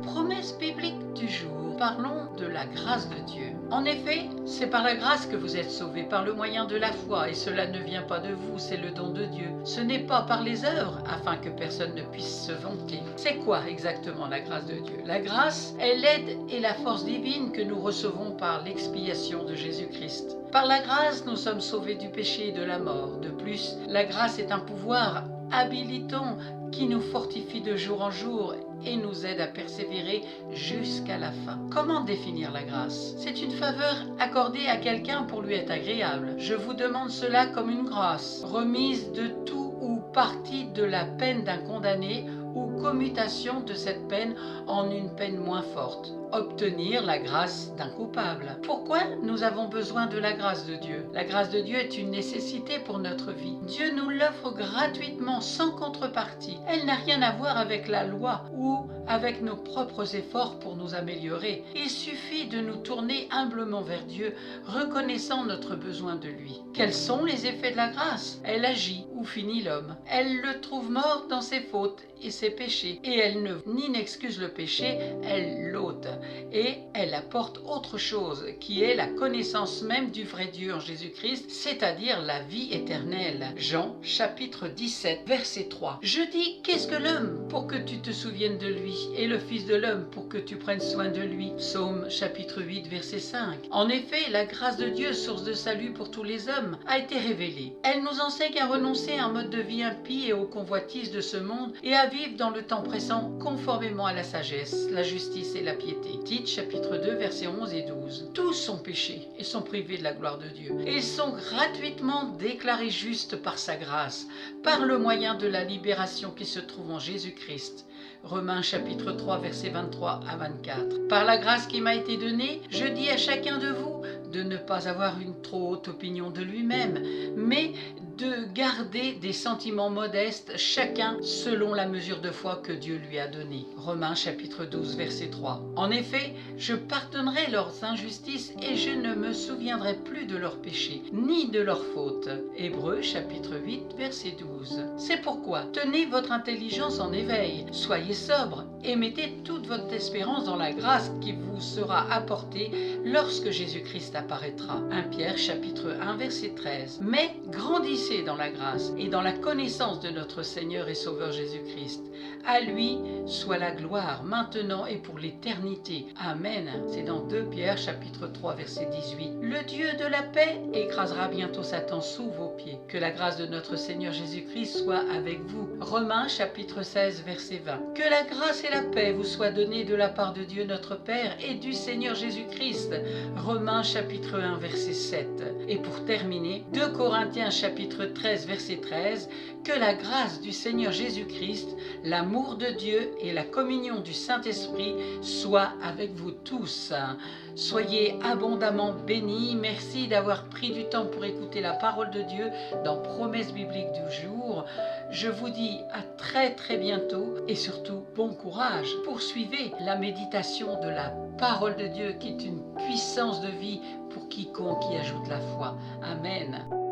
Promesse biblique du jour. Parlons de la grâce de Dieu. En effet, c'est par la grâce que vous êtes sauvés, par le moyen de la foi, et cela ne vient pas de vous, c'est le don de Dieu. Ce n'est pas par les œuvres, afin que personne ne puisse se vanter. C'est quoi exactement la grâce de Dieu? La grâce est l'aide et la force divine que nous recevons par l'expiation de Jésus-Christ. Par la grâce, nous sommes sauvés du péché et de la mort. De plus, la grâce est un pouvoir habilitant qui nous fortifie de jour en jour et nous aide à persévérer jusqu'à la fin. Comment définir la grâce? C'est une faveur accordée à quelqu'un pour lui être agréable. Je vous demande cela comme une grâce, remise de tout ou partie de la peine d'un condamné ou commutation de cette peine en une peine moins forte. Obtenir la grâce d'un coupable. Pourquoi nous avons besoin de la grâce de Dieu? La grâce de Dieu est une nécessité pour notre vie. Dieu nous l'offre gratuitement, sans contrepartie. Elle n'a rien à voir avec la loi ou avec nos propres efforts pour nous améliorer. Il suffit de nous tourner humblement vers Dieu, reconnaissant notre besoin de lui. Quels sont les effets de la grâce? Elle agit où finit l'homme. Elle le trouve mort dans ses fautes et ses péchés. Et elle ni n'excuse le péché, elle l'ôte. Et elle apporte autre chose, qui est la connaissance même du vrai Dieu en Jésus-Christ, c'est-à-dire la vie éternelle. Jean, chapitre 17, verset 3. Je dis, qu'est-ce que l'homme pour que tu te souviennes de lui, et le Fils de l'homme pour que tu prennes soin de lui? Psaume, chapitre 8, verset 5. En effet, la grâce de Dieu, source de salut pour tous les hommes, a été révélée. Elle nous enseigne à renoncer à un mode de vie impie et aux convoitises de ce monde, et à vivre dans le temps pressant conformément à la sagesse, la justice et la piété. Tite, chapitre 2, versets 11 et 12. Tous sont péchés et sont privés de la gloire de Dieu. Et ils sont gratuitement déclarés justes par sa grâce, par le moyen de la libération qui se trouve en Jésus-Christ. Romains chapitre 3, versets 23 à 24. Par la grâce qui m'a été donnée, je dis à chacun de vous de ne pas avoir une trop haute opinion de lui-même, mais de garder des sentiments modestes, chacun selon la mesure de foi que Dieu lui a donnée. Romains chapitre 12, verset 3. En effet, je pardonnerai leurs injustices et je ne me souviendrai plus de leurs péchés, ni de leurs fautes. Hébreux chapitre 8, verset 12. C'est pourquoi, tenez votre intelligence en éveil, soyez sobre et mettez toute votre espérance dans la grâce qui vous sera apportée lorsque Jésus-Christ apparaîtra. 1 Pierre chapitre 1, verset 13. Mais grandissez dans la grâce et dans la connaissance de notre Seigneur et Sauveur Jésus-Christ. À lui soit la gloire, maintenant et pour l'éternité. Amen. C'est dans 2 Pierre chapitre 3, verset 18. Le Dieu de la paix écrasera bientôt Satan sous vos pieds. Que la grâce de notre Seigneur Jésus-Christ soit avec vous. Romains chapitre 16, verset 20. Que la grâce et la paix vous soient données de la part de Dieu notre Père et du Seigneur Jésus-Christ. Romains chapitre 1, verset 7. Et pour terminer, 2 Corinthiens chapitre 13, verset 13, que la grâce du Seigneur Jésus-Christ, l'amour de Dieu et la communion du Saint-Esprit soient avec vous tous. Soyez abondamment bénis. Merci d'avoir pris du temps pour écouter la parole de Dieu dans Promesse biblique du jour. Je vous dis à très bientôt et surtout bon courage. Poursuivez la méditation de la parole de Dieu qui est une puissance de vie pour quiconque y ajoute la foi. Amen.